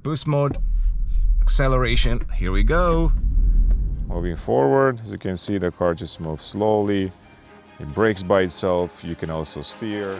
Boost mode, acceleration, here we go. Moving forward, as you can see, the car just moves slowly. It brakes by itself. You can also steer.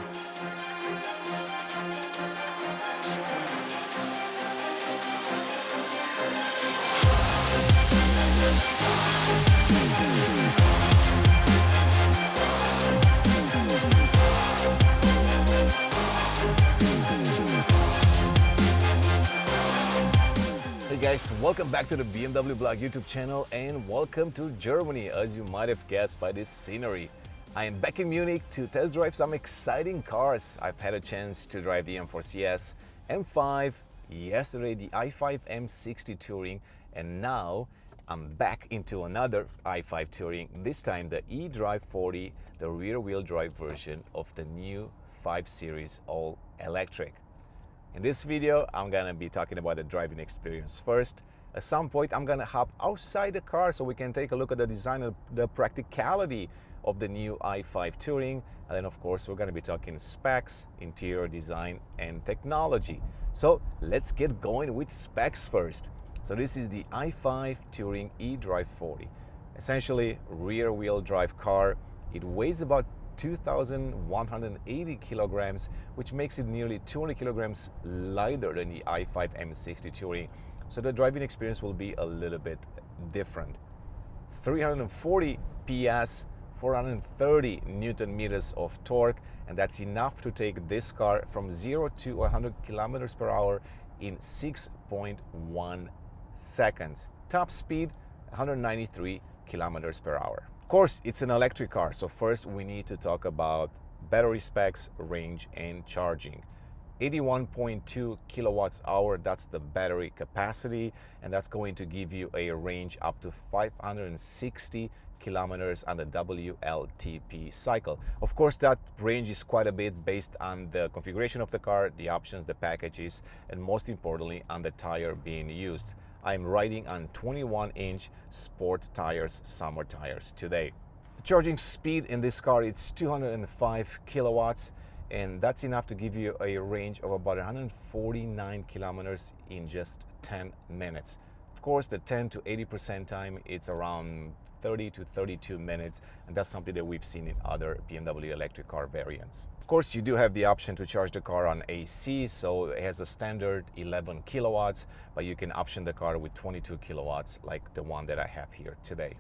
Hey guys, welcome back to the BMW Blog YouTube channel and welcome to Germany, as you might have guessed by this scenery. I am back in Munich to test drive some exciting cars. I've had a chance to drive the M4 CS, M5, yesterday the i5 M60 Touring, and now I'm back into another i5 Touring, this time the eDrive 40, the rear-wheel drive version of the new 5 Series all electric. In this video, I'm gonna be talking about the driving experience first. At some point, I'm gonna hop outside the car so we can take a look at the design and the practicality of the new i5 Touring. And then of course, we're gonna be talking specs, interior design, and technology. So let's get going with specs first. So this is the i5 Touring eDrive 40. Essentially, rear-wheel drive car. It weighs about 2,180 kilograms, which makes it nearly 200 kilograms lighter than the i5 M60 Touring. So the driving experience will be a little bit different. 340 PS, 430 Newton meters of torque, and that's enough to take this car from 0 to 100 kilometers per hour in 6.1 seconds. Top speed, 193 kilometers per hour. Of course, it's an electric car, so first we need to talk about battery specs, range, and charging. 81.2 kilowatts hour, that's the battery capacity, and that's going to give you a range up to 560 kilometers on the WLTP cycle. Of course, that range is quite a bit based on the configuration of the car, the options, the packages, and most importantly, on the tire being used. I'm riding on 21-inch sport tires, summer tires today. The charging speed in this car, it's 205 kilowatts, and that's enough to give you a range of about 149 kilometers in just 10 minutes. Of course, the 10 to 80% time, it's around 30 to 32 minutes, and that's something that we've seen in other BMW electric car variants. Of course, you do have the option to charge the car on AC, so it has a standard 11 kilowatts, but you can option the car with 22 kilowatts like the one that I have here today.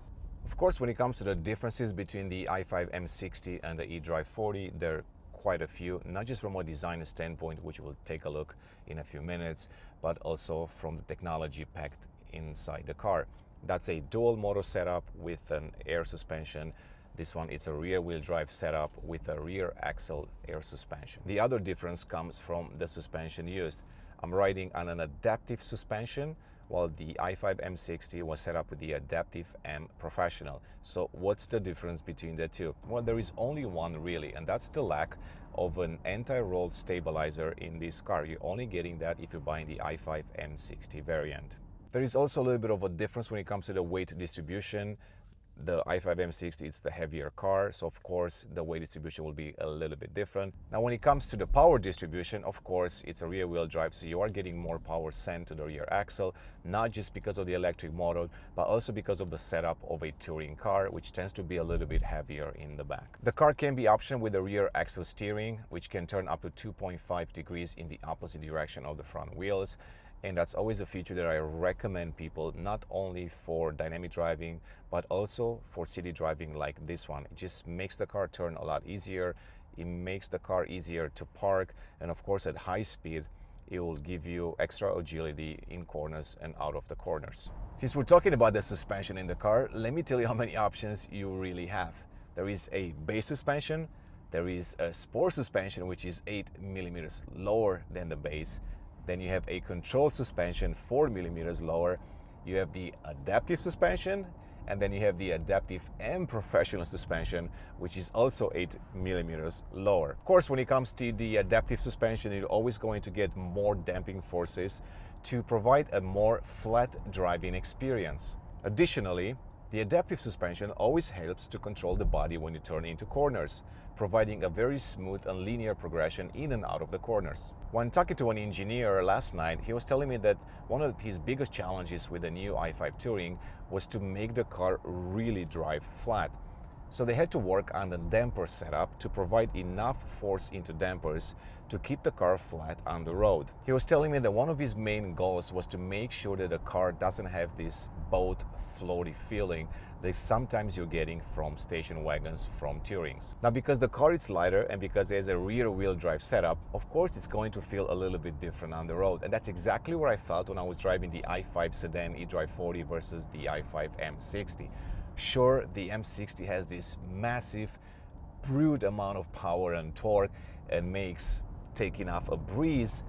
Of course, when it comes to the differences between the i5 M60 and the eDrive 40, there are quite a few, not just from a design standpoint, which we'll take a look in a few minutes, but also from the technology packed inside the car. That's a dual motor setup with an air suspension. This one, it's a rear-wheel drive setup with a rear axle air suspension. The other difference comes from the suspension used. I'm riding on an adaptive suspension, while the i5 M60 was set up with the Adaptive M Professional. So what's the difference between the two? Well, there is only one really, and that's the lack of an anti-roll stabilizer in this car. You're only getting that if you're buying the i5 M60 variant. There is also a little bit of a difference when it comes to the weight distribution. The i5 M60, it's the heavier car, so of course the weight distribution will be a little bit different. Now when it comes to the power distribution, of course it's a rear wheel drive, so you are getting more power sent to the rear axle, not just because of the electric motor, but also because of the setup of a touring car, which tends to be a little bit heavier in the back. The car can be optioned with the rear axle steering, which can turn up to 2.5 degrees in the opposite direction of the front wheels. And that's always a feature that I recommend people, not only for dynamic driving, but also for city driving like this one. It just makes the car turn a lot easier. It makes the car easier to park. And of course, at high speed, it will give you extra agility in corners and out of the corners. Since we're talking about the suspension in the car, let me tell you how many options you really have. There is a base suspension. There is a sport suspension, which is 8 millimeters lower than the base. Then you have a controlled suspension 4 millimeters lower. You have the adaptive suspension, and then you have the Adaptive M Professional suspension, which is also 8 millimeters lower. Of course, when it comes to the adaptive suspension, you're always going to get more damping forces to provide a more flat driving experience. Additionally, The adaptive suspension always helps to control the body when you turn into corners, providing a very smooth and linear progression in and out of the corners. When talking to an engineer last night, he was telling me that one of his biggest challenges with the new i5 Touring was to make the car really drive flat. So they had to work on the damper setup to provide enough force into dampers to keep the car flat on the road. He was telling me that one of his main goals was to make sure that the car doesn't have this boat floaty feeling that sometimes you're getting from station wagons from Tourings. Now, because the car is lighter and because there's a rear wheel drive setup, of course it's going to feel a little bit different on the road. And that's exactly what I felt when I was driving the i5 sedan eDrive 40 versus the i5 M60. Sure, the M60 has this massive, brute amount of power and torque and makes taking off a breeze,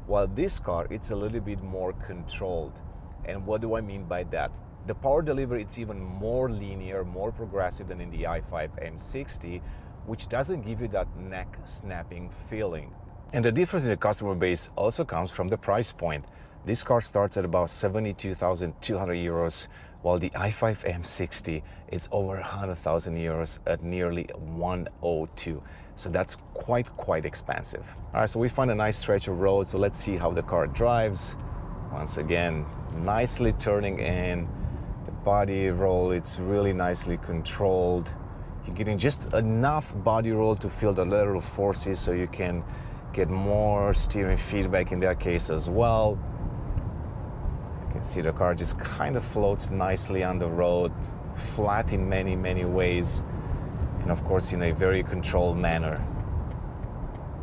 while this car, it's a little bit more controlled. And what do I mean by that? The power delivery, it's even more linear, more progressive than in the i5 M60, which doesn't give you that neck snapping feeling. And the difference in the customer base also comes from the price point. This car starts at about 72,200 euros, while the i5 M60, it's over 100,000 euros at nearly 102. So that's quite expensive. All right, so we found a nice stretch of road, so let's see how the car drives. Once again, nicely turning in. The body roll, it's really nicely controlled. You're getting just enough body roll to feel the lateral forces so you can get more steering feedback in that case as well. You can see the car just kind of floats nicely on the road, flat in many ways, and of course in a very controlled manner.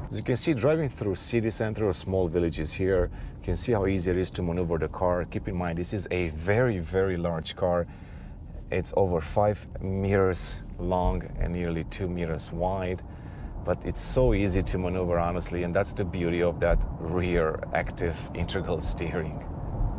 As you can see, driving through city center or small villages here, you can see how easy it is to maneuver the car. Keep in mind, this is a very large car. It's over 5 meters long and nearly 2 meters wide. But it's so easy to maneuver, honestly, and that's the beauty of that rear active integral steering.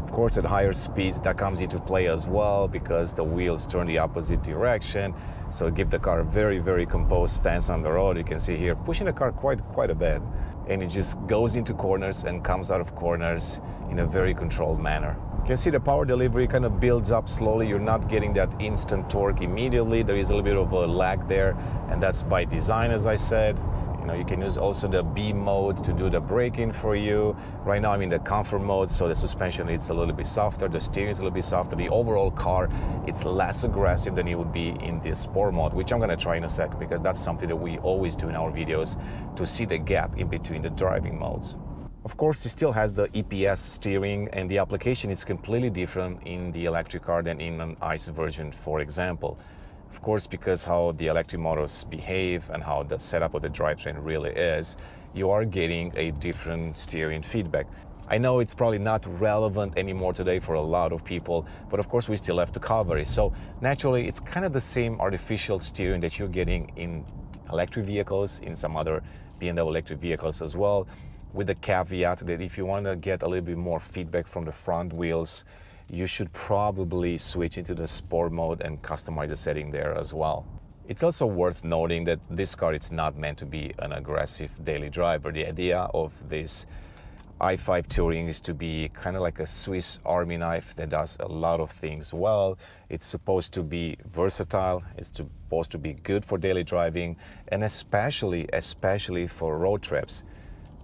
Of course, at higher speeds, that comes into play as well because the wheels turn the opposite direction. So give the car a very composed stance on the road. You can see here, pushing the car quite a bit. And it just goes into corners and comes out of corners in a very controlled manner. You can see the power delivery kind of builds up slowly. You're not getting that instant torque immediately. There is a little bit of a lag there, and that's by design, as I said. You know, you can use also the B mode to do the braking for you. Right now I'm in the comfort mode, so the suspension is a little bit softer, the steering is a little bit softer. The overall car, it's less aggressive than it would be in the sport mode, which I'm gonna try in a sec because that's something that we always do in our videos to see the gap in between the driving modes. Of course, it still has the EPS steering, and the application is completely different in the electric car than in an ICE version, for example. Of course, because how the electric motors behave and how the setup of the drivetrain really is, you are getting a different steering feedback. I know it's probably not relevant anymore today for a lot of people, but of course we still have to cover it. So naturally, it's kind of the same artificial steering that you're getting in electric vehicles, in some other BMW electric vehicles as well, with the caveat that if you want to get a little bit more feedback from the front wheels, you should probably switch into the sport mode and customize the setting there as well. It's also worth noting that this car is not meant to be an aggressive daily driver. The idea of this i5 Touring is to be kind of like a Swiss Army knife that does a lot of things well. It's supposed to be versatile, it's supposed to be good for daily driving, and especially for road trips.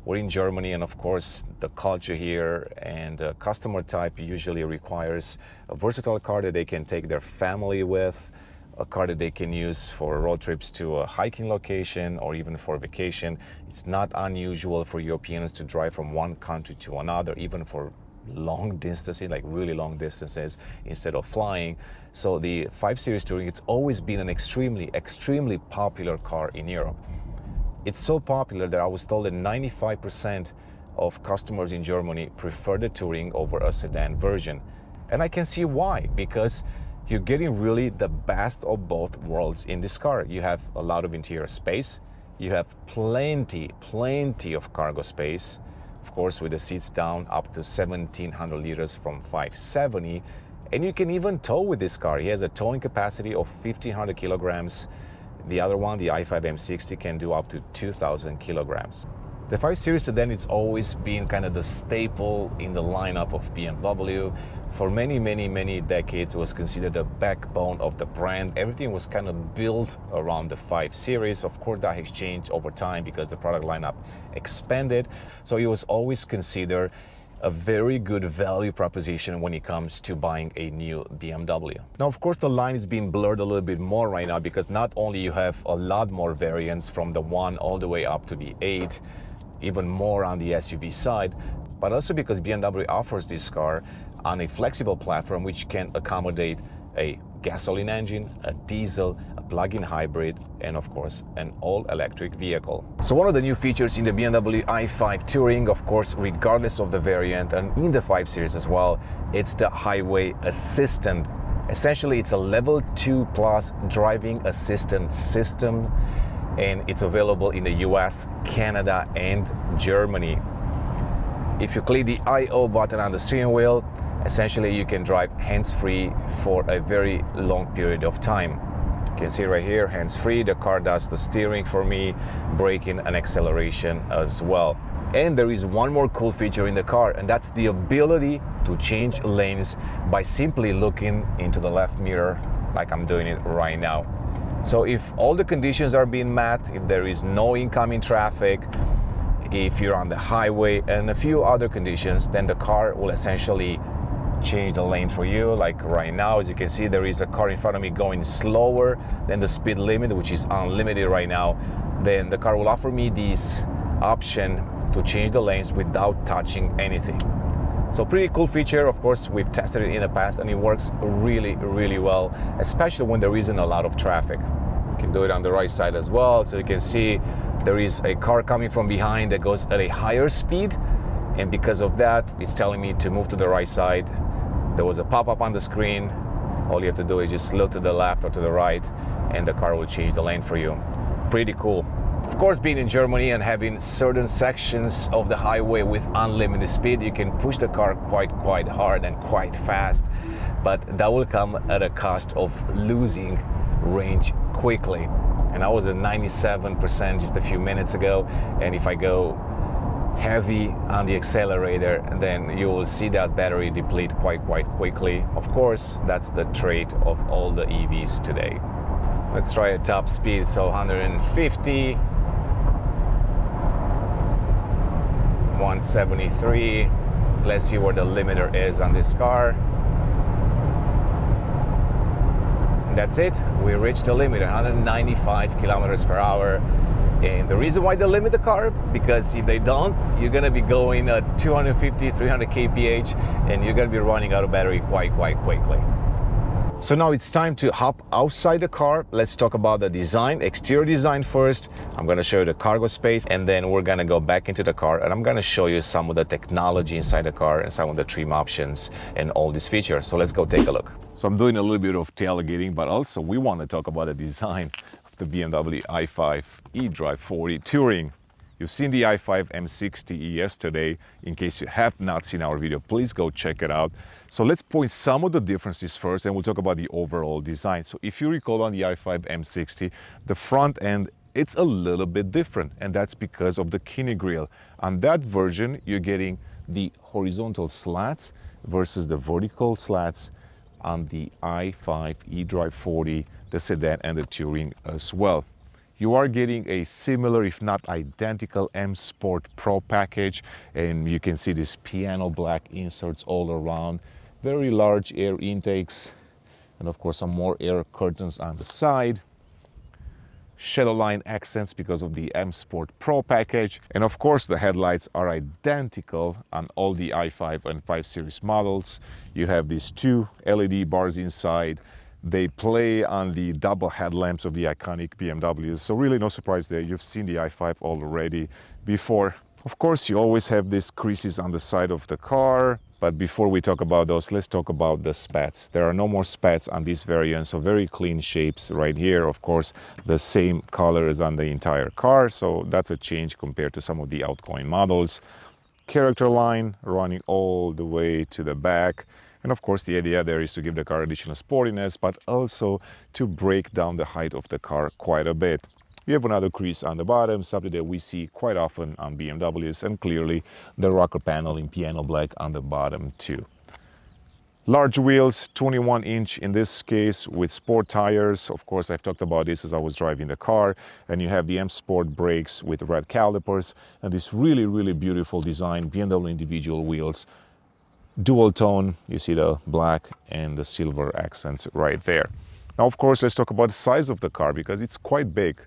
We're in Germany, and of course the culture here and the customer type usually requires a versatile car that they can take their family with, a car that they can use for road trips to a hiking location or even for vacation. It's not unusual for Europeans to drive from one country to another, even for long distances, like really long distances, instead of flying. So the 5 Series Touring, it's always been an extremely popular car in Europe. It's so popular that I was told that 95% of customers in Germany prefer the Touring over a sedan version. And I can see why, because you're getting really the best of both worlds in this car. You have a lot of interior space, you have plenty of cargo space, of course with the seats down up to 1,700 liters from 570, and you can even tow with this car. It has a towing capacity of 1,500 kilograms. The other one, the i5 M60, can do up to 2,000 kilograms. The 5 Series sedan, it's always been kind of the staple in the lineup of BMW. For many decades, it was considered the backbone of the brand. Everything was kind of built around the 5 Series. Of course, that has changed over time because the product lineup expanded. So it was always considered a very good value proposition when it comes to buying a new BMW. Now, of course, the line is being blurred a little bit more right now because not only you have a lot more variants from the 1 all the way up to the 8, even more on the SUV side, but also because BMW offers this car on a flexible platform which can accommodate a gasoline engine, a diesel, a plug-in hybrid, and of course an all-electric vehicle. So one of the new features in the BMW i5 Touring, of course, regardless of the variant, and in the 5 Series as well, it's the highway assistant. Essentially, it's a level 2 plus driving assistant system, and it's available in the US, Canada, and Germany. If you click the I/O button on the steering wheel, essentially you can drive hands-free for a very long period of time. You can see right here, hands-free, the car does the steering for me, braking and acceleration as well. And there is one more cool feature in the car, and that's the ability to change lanes by simply looking into the left mirror like I'm doing it right now. So if all the conditions are being met, if there is no incoming traffic, if you're on the highway and a few other conditions, then the car will essentially change the lane for you. Like right now, as you can see, there is a car in front of me going slower than the speed limit, which is unlimited right now. Then the car will offer me this option to change the lanes without touching anything. So pretty cool feature. Of course, we've tested it in the past and it works really well, especially when there isn't a lot of traffic. You can do it on the right side as well. So you can see there is a car coming from behind that goes at a higher speed, and because of that, it's telling me to move to the right side. There was a pop-up on the screen. All you have to do is just look to the left or to the right, and the car will change the lane for you. Pretty cool. Of course, being in Germany and having certain sections of the highway with unlimited speed, you can push the car quite hard and quite fast, but that will come at a cost of losing range quickly. And I was at 97% just a few minutes ago, and if I go heavy on the accelerator, then you will see that battery deplete quite quickly. Of course, that's the trait of all the EVs today. Let's try a top speed, so 150, 173. Let's see where the limiter is on this car. That's it, we reached the limit, 195 kilometers per hour. And the reason why they limit the car, because if they don't, you're gonna be going at 250, 300 kph, and you're gonna be running out of battery quite quickly. So now it's time to hop outside the car. Let's talk about the design, exterior design first. I'm gonna show you the cargo space, and then we're gonna go back into the car and I'm gonna show you some of the technology inside the car and some of the trim options and all these features. So let's go take a look. So I'm doing a little bit of tailgating, but also we wanna talk about the design of the BMW i5 eDrive 40 Touring. You've seen the i5 M60e yesterday. In case you have not seen our video, please go check it out. So let's point some of the differences first, and we'll talk about the overall design. So if you recall on the i5 M60, the front end, it's a little bit different, and that's because of the kidney grille. On that version, you're getting the horizontal slats versus the vertical slats on the i5 eDrive 40, the sedan and the Touring as well. You are getting a similar, if not identical, M Sport Pro package, and you can see these piano black inserts all around. Very large air intakes, and of course some more air curtains on the side. Shadow line accents because of the M Sport Pro package, and of course the headlights are identical on all the i5 and 5 Series models. You have these two LED bars inside. They play on the double headlamps of the iconic BMWs, so really no surprise there. You've seen the i5 already before. Of course, you always have these creases on the side of the car, but before we talk about those, let's talk about the spats. There are no more spats on this variant, so very clean shapes right here. Of course, the same color as on the entire car, so that's a change compared to some of the outgoing models. Character line running all the way to the back. And of course, the idea there is to give the car additional sportiness, but also to break down the height of the car quite a bit. You have another crease on the bottom, something that we see quite often on BMWs, and clearly the rocker panel in piano black on the bottom too. Large wheels, 21-inch in this case with sport tires. Of course, I've talked about this as I was driving the car. And you have the M Sport brakes with red calipers and this really, really beautiful design, BMW individual wheels. Dual tone, you see the black and the silver accents right there. Now, of course, let's talk about the size of the car because it's quite big.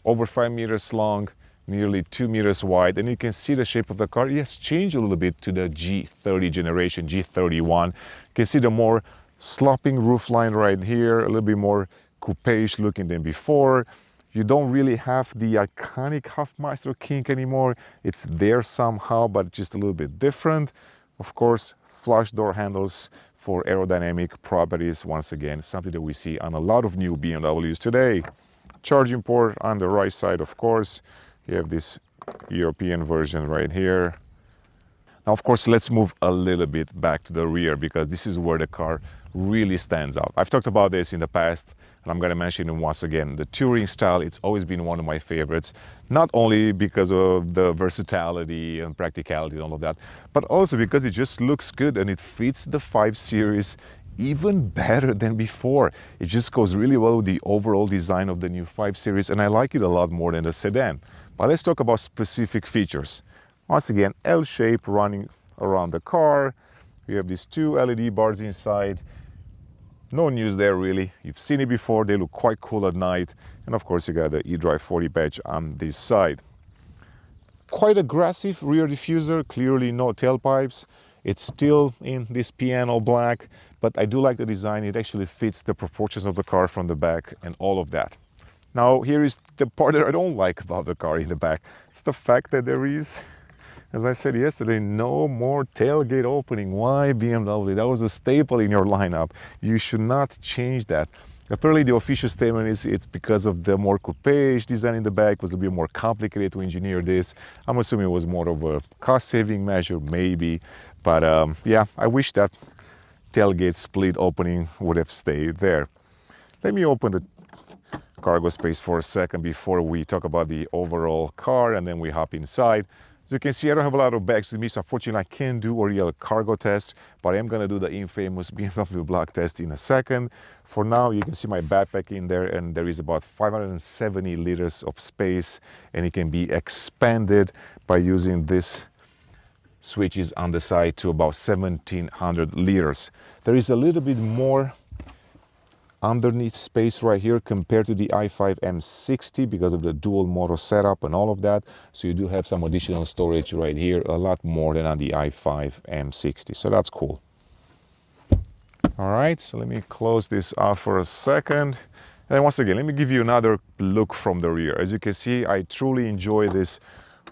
Over 5 meters long, nearly 2 meters wide, and you can see the shape of the car. It has changed a little bit to the G30 generation, G31. You can see the more sloping roofline right here, a little bit more coupe-ish looking than before. You don't really have the iconic Hofmeister kink anymore. It's there somehow, but just a little bit different. Of course, flush door handles for aerodynamic properties. Once again, something that we see on a lot of new BMWs today. Charging port on the right side, of course. You have this European version right here. Now, of course, let's move a little bit back to the rear because this is where the car really stands out. I've talked about this in the past, and I'm going to mention it once again. The touring style, it's always been one of my favorites, not only because of the versatility and practicality and all of that, but also because it just looks good and it fits the 5 Series even better than before. It just goes really well with the overall design of the new 5 Series, and I like it a lot more than the sedan. But let's talk about specific features. Once again, L shape running around the car. You have these 2 LED bars inside. No news there really. You've seen it before. They look quite cool at night. And of course, you got the eDrive 40 badge on this side. Quite aggressive rear diffuser, clearly no tailpipes. It's still in this piano black, but I do like the design. It actually fits the proportions of the car from the back and all of that. Now, here is the part that I don't like about the car in the back. It's the fact that there is, as I said yesterday, no more tailgate opening. Why, BMW? That was a staple in your lineup. You should not change that. Apparently, the official statement is it's because of the more coupe-ish design in the back. It was a bit more complicated to engineer this. I'm assuming it was more of a cost-saving measure, maybe. But yeah, I wish that tailgate split opening would have stayed there. Let me open the cargo space for a second before we talk about the overall car, and then we hop inside. As you can see, I don't have a lot of bags with me, so unfortunately I can't do a real cargo test, but I am going to do the infamous BMW block test in a second. For now, you can see my backpack in there, and there is about 570 liters of space, and it can be expanded by using this switches on the side to about 1700 liters. There is a little bit more underneath space right here compared to the i5 M60 because of the dual motor setup and all of that. So you do have some additional storage right here, a lot more than on the i5 M60. So that's cool. All right, so let me close this off for a second. And once again, let me give you another look from the rear. As you can see, I truly enjoy this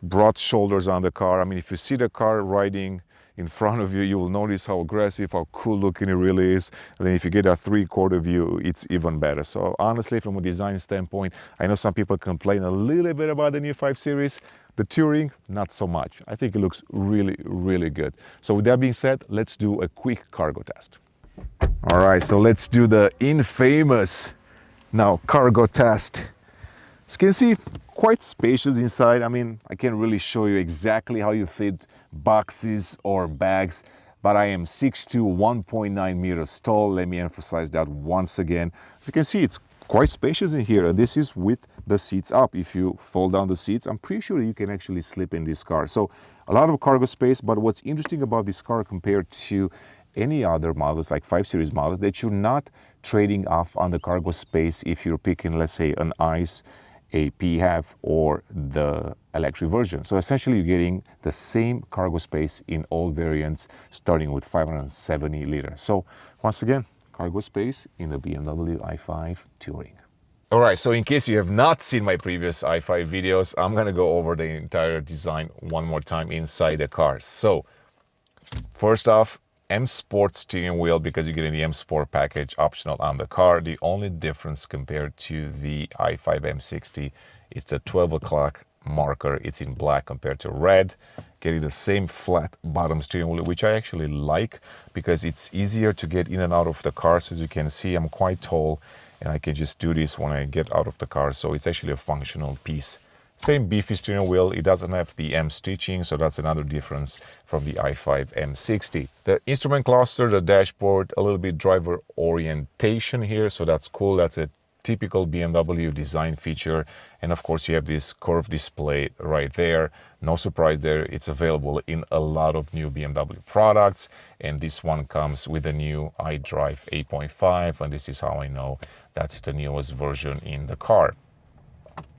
broad shoulders on the car. I mean, if you see the car riding in front of you, you will notice how aggressive, how cool looking it really is. And then if you get a 3/4 view, it's even better. So honestly, from a design standpoint, I know some people complain a little bit about the new 5 Series. The Touring, not so much. I think it looks really, really good. So with that being said, let's do a quick cargo test. All right, so let's do the infamous now cargo test. As you can see, quite spacious inside. I mean, I can't really show you exactly how you fit boxes or bags, but I am 6'2", 1.9 meters tall. Let me emphasize that once again. As you can see, it's quite spacious in here, and this is with the seats up. If you fold down the seats, I'm pretty sure you can actually sleep in this car. So a lot of cargo space, but what's interesting about this car compared to any other models like 5 Series models, that you're not trading off on the cargo space if you're picking, let's say, an ICE, a PHEV, or the electric version. So essentially you're getting the same cargo space in all variants, starting with 570 liters. So once again, cargo space in the BMW i5 Touring. All right, so in case you have not seen my previous i5 videos, I'm gonna go over the entire design one more time inside the car. So first off, M Sport steering wheel, because you're getting the M Sport package optional on the car. The only difference compared to the i5 M60, it's a 12 o'clock marker. It's in black compared to red. Getting the same flat bottom steering wheel, which I actually like because it's easier to get in and out of the car. So as you can see, I'm quite tall, and I can just do this when I get out of the car. So it's actually a functional piece. Same beefy steering wheel, it doesn't have the M stitching, so that's another difference from the i5 M60. The instrument cluster, the dashboard, a little bit driver orientation here, so that's cool. That's a typical BMW design feature. And of course you have this curved display right there. No surprise there, it's available in a lot of new BMW products, and this one comes with the new iDrive 8.5, and this is how I know that's the newest version in the car.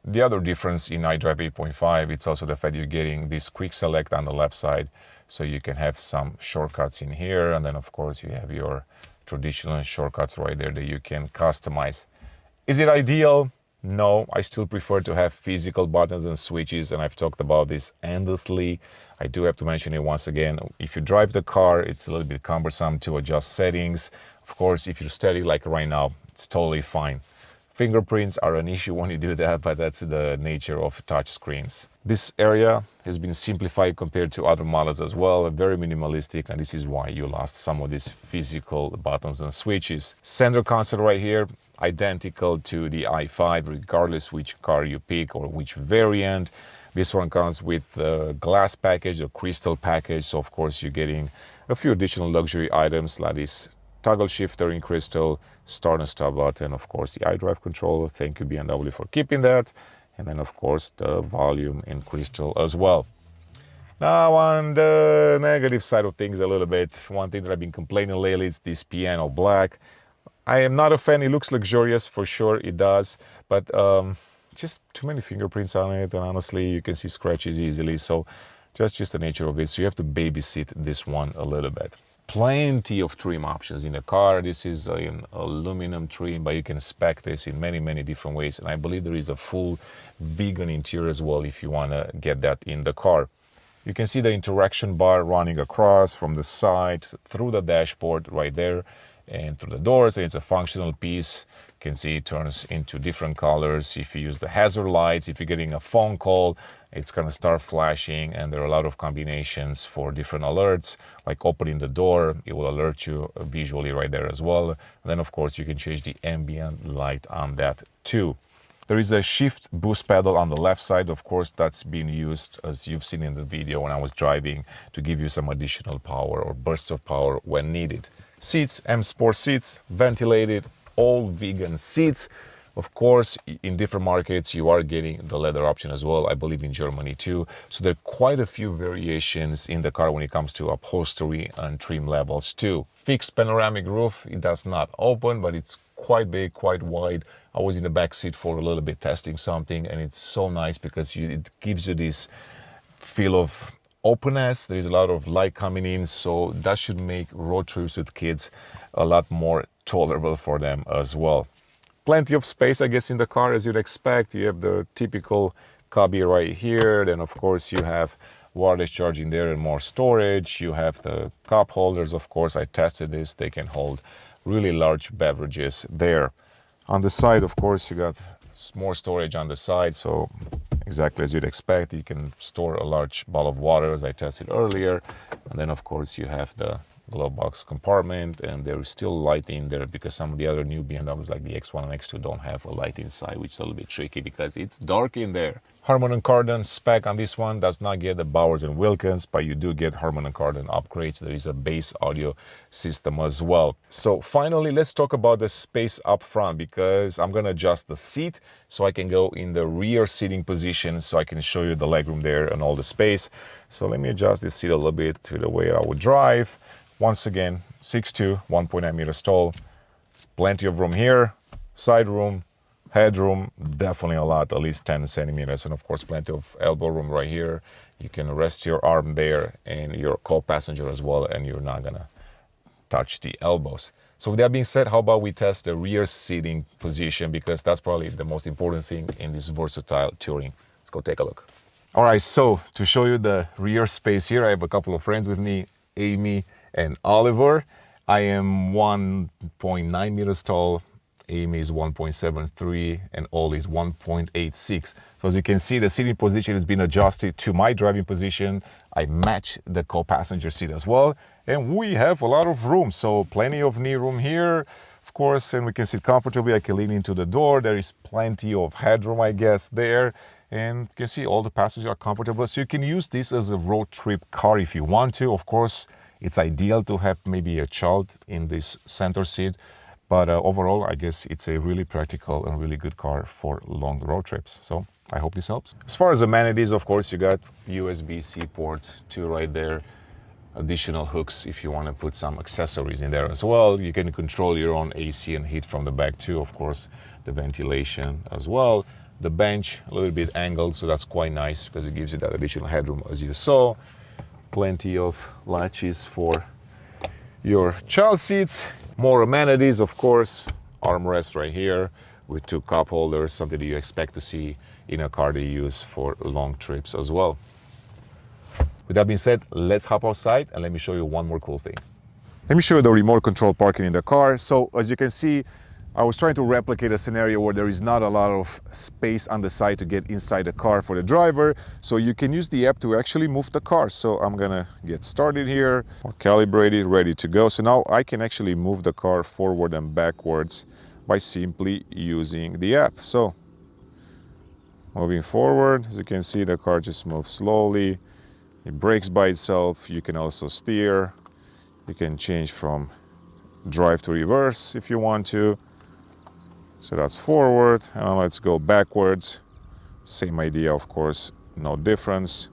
The other difference in iDrive 8.5, it's also the fact you're getting this quick select on the left side, so you can have some shortcuts in here, and then of course you have your traditional shortcuts right there that you can customize. Is it ideal? No, I still prefer to have physical buttons and switches, and I've talked about this endlessly. I do have to mention it once again. If you drive the car, it's a little bit cumbersome to adjust settings. Of course, if you're steady like right now, it's totally fine. Fingerprints are an issue when you do that, but that's the nature of touch screens. This area has been simplified compared to other models as well, very minimalistic, and this is why you lost some of these physical buttons and switches. Center console right here, identical to the i5, regardless which car you pick or which variant. This one comes with the glass package, the crystal package, so of course you're getting a few additional luxury items like this toggle shifter in crystal, start and stop button, of course the iDrive controller, thank you BMW for keeping that, and then of course the volume in crystal as well. Now on the negative side of things a little bit, one thing that I've been complaining lately is this piano black. I am not a fan, it looks luxurious for sure, it does, but just too many fingerprints on it, and honestly you can see scratches easily, so just the nature of it, so you have to babysit this one a little bit. Plenty of trim options in the car. This is an aluminum trim, but you can spec this in many different ways, and I believe there is a full vegan interior as well if you want to get that in the car. You can see the interaction bar running across from the side through the dashboard right there and through the doors, and it's a functional piece. You can see it turns into different colors. If you use the hazard lights, if you're getting a phone call, it's going to start flashing, and there are a lot of combinations for different alerts, like opening the door, it will alert you visually right there as well. And then of course you can change the ambient light on that too. There is a shift boost pedal on the left side. Of course, that's being used, as you've seen in the video when I was driving, to give you some additional power or bursts of power when needed. Seats, M Sport seats, ventilated, all vegan seats. Of course, in different markets, you are getting the leather option as well. I believe in Germany too. So there are quite a few variations in the car when it comes to upholstery and trim levels too. Fixed panoramic roof, it does not open, but it's quite big, quite wide. I was in the back seat for a little bit testing something, and it's so nice because it gives you this feel of openness. There is a lot of light coming in, so that should make road trips with kids a lot more tolerable for them as well. Plenty of space, I guess, in the car, as you'd expect. You have the typical cubby right here. Then, of course, you have wireless charging there and more storage. You have the cup holders, of course. I tested this. They can hold really large beverages there. On the side, of course, you got more storage on the side. So exactly as you'd expect, you can store a large bottle of water, as I tested earlier. And then, of course, you have the glove box compartment, and there is still light in there because some of the other new BMWs like the X1 and X2 don't have a light inside, which is a little bit tricky because it's dark in there. Harman & Kardon spec on this one does not get the Bowers & Wilkins, but you do get Harman & Kardon upgrades. There is a base audio system as well. So finally, let's talk about the space up front, because I'm going to adjust the seat so I can go in the rear seating position so I can show you the legroom there and all the space. So let me adjust this seat a little bit to the way I would drive. Once again, 6'2", 1.9 meters tall, plenty of room here, side room, headroom, definitely a lot, at least 10 centimeters, and of course plenty of elbow room right here. You can rest your arm there and your co-passenger as well, and you're not gonna touch the elbows. So with that being said, how about we test the rear seating position, because that's probably the most important thing in this versatile Touring. Let's go take a look. All right, so to show you the rear space here, I have a couple of friends with me, Amy and Oliver. I am 1.9 meters tall, Amy is 1.73, and Ollie is 1.86. So as you can see, the seating position has been adjusted to my driving position. I match the co-passenger seat as well, and we have a lot of room, so plenty of knee room here. Of course, and we can sit comfortably. I can lean into the door. There is plenty of headroom, I guess, there. And you can see all the passengers are comfortable. So you can use this as a road trip car if you want to. Of course, it's ideal to have maybe a child in this center seat. But overall, I guess it's a really practical and really good car for long road trips. So I hope this helps. As far as amenities, of course, you got USB-C ports, 2 right there. Additional hooks if you want to put some accessories in there as well. You can control your own AC and heat from the back too. Of course, the ventilation as well. The bench a little bit angled, so that's quite nice because it gives you that additional headroom as you saw. Plenty of latches for your child seats. More amenities, of course. Armrest right here with 2 cup holders, something that you expect to see in a car that you use for long trips as well. With that being said, let's hop outside and let me show you one more cool thing. Let me show you the remote control parking in the car. So as you can see, I was trying to replicate a scenario where there is not a lot of space on the side to get inside the car for the driver. So you can use the app to actually move the car. So I'm gonna get started here, I'll calibrate it, ready to go. So now I can actually move the car forward and backwards by simply using the app. So moving forward, as you can see, the car just moves slowly. It brakes by itself. You can also steer. You can change from drive to reverse if you want to. So that's forward. And let's go backwards. Same idea, of course, no difference.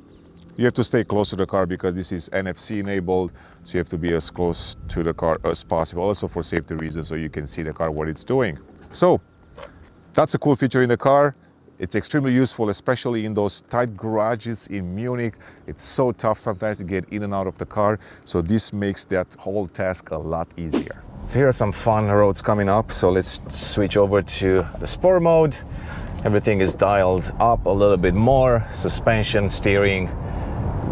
You have to stay close to the car because this is NFC enabled. So you have to be as close to the car as possible, also for safety reasons, so you can see the car, what it's doing. So that's a cool feature in the car. It's extremely useful, especially in those tight garages in Munich. It's so tough sometimes to get in and out of the car. So this makes that whole task a lot easier. So here are some fun roads coming up. So let's switch over to the sport mode. Everything is dialed up a little bit more. Suspension, steering,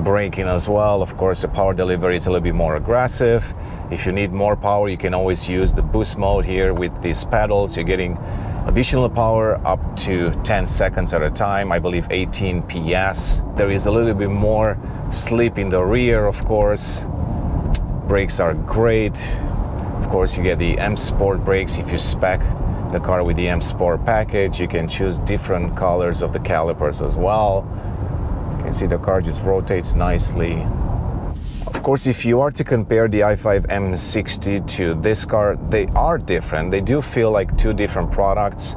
braking as well. Of course, the power delivery is a little bit more aggressive. If you need more power, you can always use the boost mode here with these pedals. You're getting additional power up to 10 seconds at a time, I believe 18 PS. There is a little bit more slip in the rear, of course. Brakes are great. Of course, you get the M Sport brakes. If you spec the car with the M Sport package, you can choose different colors of the calipers as well. You can see the car just rotates nicely. Of course, if you are to compare the i5 M60 to this car, they are different. They do feel like 2 different products.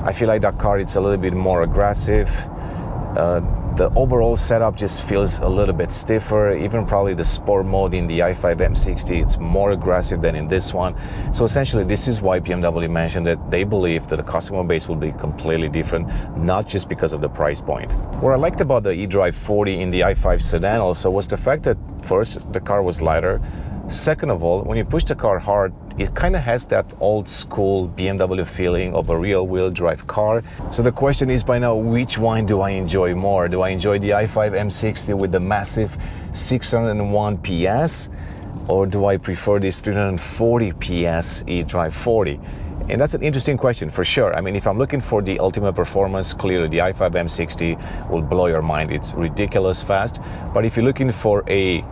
I feel like that car, it's a little bit more aggressive. The overall setup just feels a little bit stiffer. Even probably the sport mode in the i5 M60, it's more aggressive than in this one. So essentially, this is why BMW mentioned that they believe that the customer base will be completely different, not just because of the price point. What I liked about the eDrive 40 in the i5 sedan also was the fact that first, the car was lighter. Second of all, when you push the car hard, it kind of has that old school BMW feeling of a real wheel drive car. So the question is by now, which one do I enjoy more? Do I enjoy the i5 M60 with the massive 601 PS? Or do I prefer this 340 PS eDrive 40? And that's an interesting question for sure. I mean, if I'm looking for the ultimate performance, clearly the i5 M60 will blow your mind. It's ridiculous fast. But if you're looking for a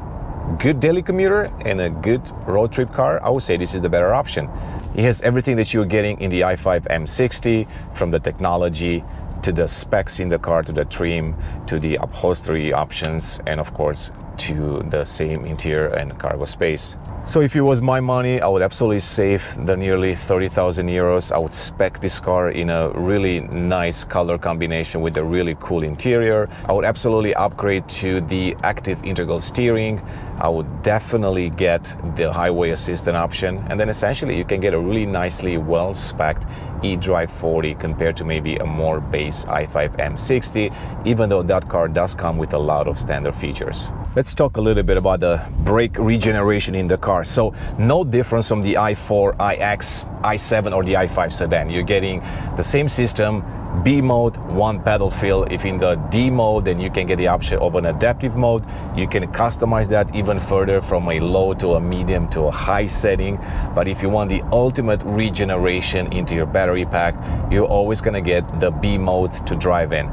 good daily commuter and a good road trip car, I would say this is the better option. It has everything that you're getting in the i5 M60, from the technology to the specs in the car, to the trim, to the upholstery options, and of course to the same interior and cargo space. So if it was my money, I would absolutely save the nearly 30,000 euros. I would spec this car in a really nice color combination with a really cool interior. I would absolutely upgrade to the active integral steering. I would definitely get the highway assistant option. And then essentially you can get a really nicely well-specced eDrive 40 compared to maybe a more base i5 M60, even though that car does come with a lot of standard features. Let's talk a little bit about the brake regeneration in the car. So no difference from the i4, iX, i7 or the i5 sedan. You're getting the same system, B mode, 1 pedal feel. If in the D mode, then you can get the option of an adaptive mode. You can customize that even further from a low to a medium to a high setting. But if you want the ultimate regeneration into your battery pack, you're always gonna get the B mode to drive in.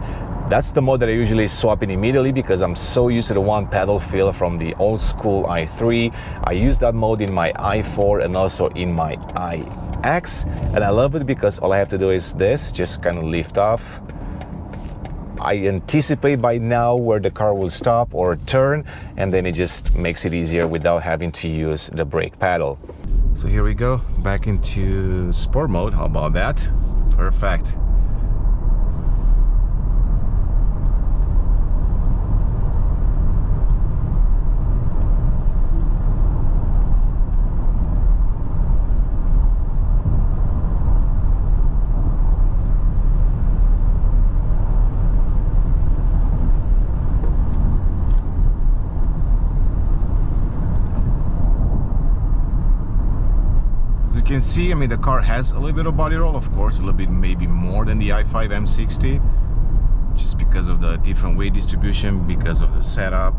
That's the mode that I usually swap in immediately because I'm so used to the 1 pedal feel from the old school i3. I use that mode in my i4 and also in my X, and I love it because all I have to do is this, just kind of lift off. I anticipate by now where the car will stop or turn, and then it just makes it easier without having to use the brake pedal. So here we go, back into sport mode. How about that? Perfect. You can see, I mean, the car has a little bit of body roll, of course, a little bit maybe more than the i5 M60, just because of the different weight distribution, because of the setup,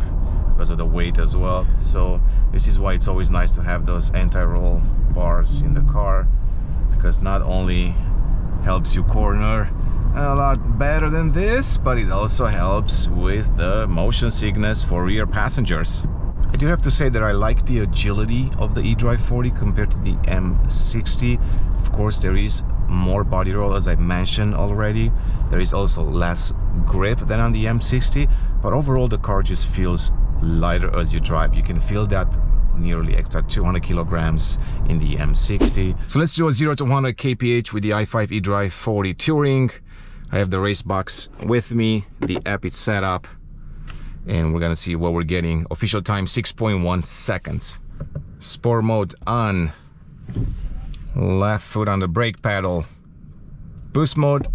because of the weight as well. So this is why it's always nice to have those anti-roll bars in the car, because not only helps you corner a lot better than this, but it also helps with the motion sickness for rear passengers. I do have to say that I like the agility of the eDrive 40 compared to the M60. Of course, there is more body roll, as I mentioned already. There is also less grip than on the M60, but overall the car just feels lighter as you drive. You can feel that nearly extra 200 kilograms in the M60. So let's do a 0 to 100 kph with the i5 eDrive 40 Touring. I have the race box with me, the app is set up, and we're gonna see what we're getting. Official time 6.1 seconds. Sport mode on. Left foot on the brake pedal. Boost mode.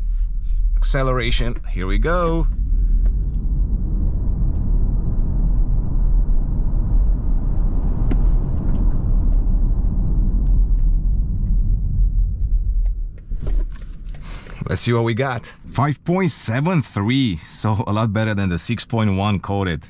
Acceleration. Here we go. Let's see what we got. 5.73, so a lot better than the 6.1 coded.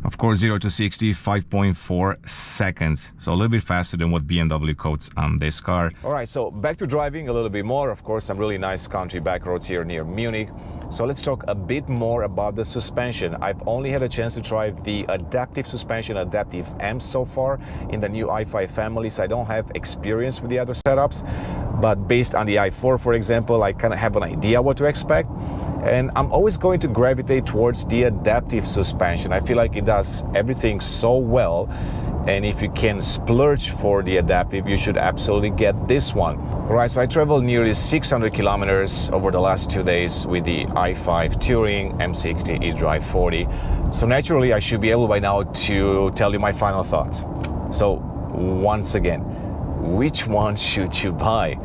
Of course, 0 to 60, 5.4 seconds. So a little bit faster than what BMW codes on this car. All right, so back to driving a little bit more. Of course, some really nice country back roads here near Munich. So let's talk a bit more about the suspension. I've only had a chance to try the adaptive suspension, adaptive M so far in the new i5 family, so I don't have experience with the other setups. But based on the i4, for example, I kind of have an idea what to expect. And I'm always going to gravitate towards the adaptive suspension. I feel like it does everything so well. And if you can splurge for the adaptive, you should absolutely get this one. All right, so I traveled nearly 600 kilometers over the last 2 days with the i5 Touring M60 eDrive 40. So naturally, I should be able by now to tell you my final thoughts. So once again, which one should you buy?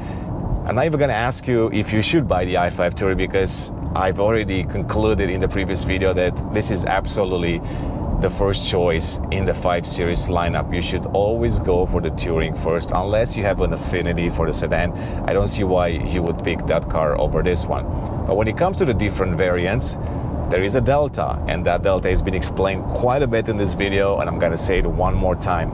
I'm not even gonna ask you if you should buy the i5 Touring, because I've already concluded in the previous video that this is absolutely the first choice in the 5 Series lineup. You should always go for the Touring first, unless you have an affinity for the sedan. I don't see why you would pick that car over this one. But when it comes to the different variants, there is a delta, and that delta has been explained quite a bit in this video, and I'm gonna say it one more time.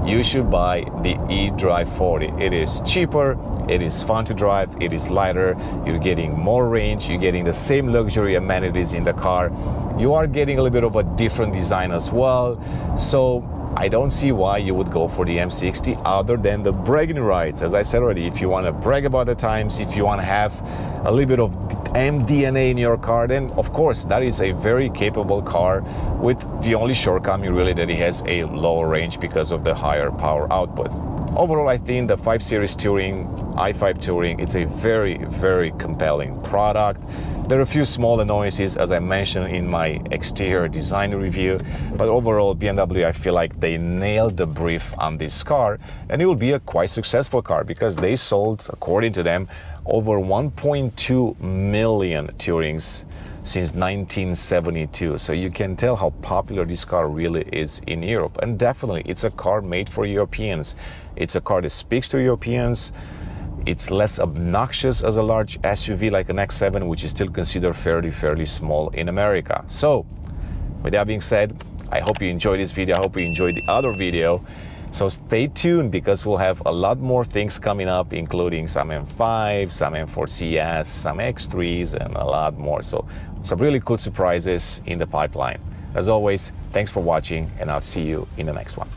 You should buy the eDrive 40. It is cheaper, it is fun to drive, it is lighter, you're getting more range, you're getting the same luxury amenities in the car. You are getting a little bit of a different design as well. So I don't see why you would go for the M60 other than the bragging rights. As I said already, if you want to brag about the times, if you want to have a little bit of MDNA in your car, then of course that is a very capable car, with the only shortcoming really that it has a lower range because of the higher power output. Overall, I think the 5 Series Touring, i5 Touring, it's a very, very compelling product. There are a few small annoyances, as I mentioned in my exterior design review, but overall, BMW, I feel like they nailed the brief on this car, and it will be a quite successful car because they sold, according to them, over 1.2 million Tourings since 1972. So you can tell how popular this car really is in Europe. And definitely, it's a car made for Europeans. It's a car that speaks to Europeans. It's less obnoxious as a large SUV like an X7, which is still considered fairly small in America. So, with that being said, I hope you enjoyed this video. I hope you enjoyed the other video. So stay tuned, because we'll have a lot more things coming up, including some M5, some M4 CS, some X3s, and a lot more. So some really cool surprises in the pipeline. As always, thanks for watching, and I'll see you in the next one.